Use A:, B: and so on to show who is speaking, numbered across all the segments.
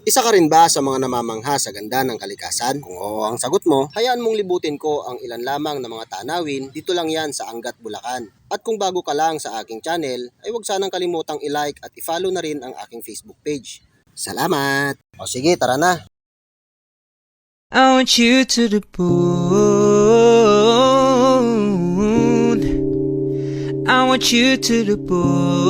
A: Isa ka rin ba sa mga namamangha sa ganda ng kalikasan? Kung oo ang sagot mo, hayaan mong libutin ko ang ilan lamang ng mga tanawin dito lang yan sa Angat Bulacan. At kung bago ka lang sa aking channel, ay huwag sanang kalimutang i-like at i-follow na rin ang aking Facebook page. Salamat! O sige, tara na!
B: I want you to the moon. I want you to the moon.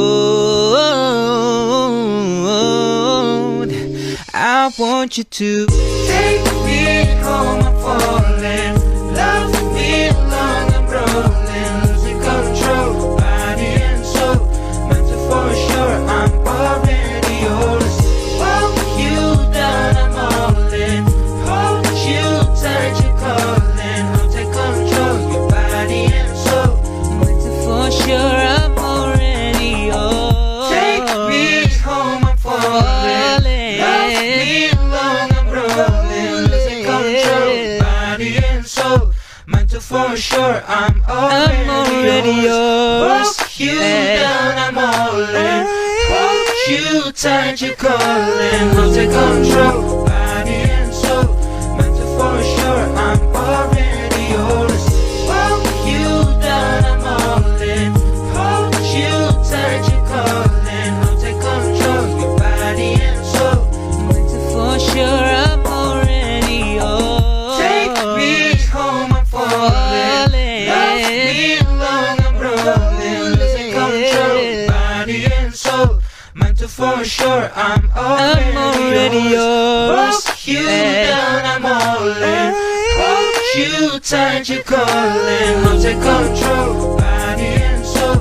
B: I want you to take me home. I'm falling. Love me long. I'm rolling. Losing control, body and soul. Mental for sure. I'm already yours. Walk you down. I'm all in. Hold you tight. You're calling. I'll take control. Your body and soul. Mental for sure. I'm already yours. Take me home. I'm falling. Love me long. I'm rolling. Losing control, body and soul. Mental for sure. I'm already yours. Walk you down. I'm all in. Hold you tight. You're calling. I'll take control, body and soul. Mental for sure. I'm already yours. Walk you down. I'm all in. Hold you tight. You're calling. I'll take control, your body and soul. Mental for sure. I'm already yours. Take me home. I'm falling. Love me long. I'm rolling. Losing control, body and soul. Mental for sure. I'm already yours. Walk you down. I'm all in. Hold you tight. You're calling. I'll take control, body and soul.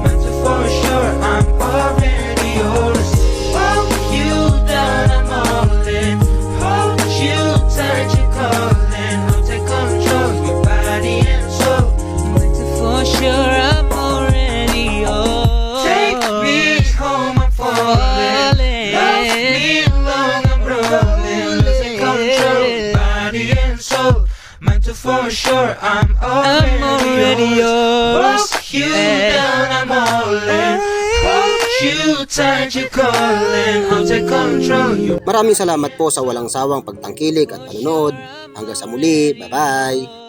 B: Mental for sure. I'm already yours. Walk you down. I'm all in. Hold you tight. You're calling. I'll take control, your body and soul. Mental for sure. I'm already yours. Take me home. I'm falling. Love me long. I'm rolling. Losing control, body and soul. Mental for sure. I'm already yours. Walk you down. I'm all in. Hold you tight. You're calling. I'll take control.
A: Maraming salamat po sa walang sawang pagtangkilik at panonood. Hanggang sa muli, bye-bye!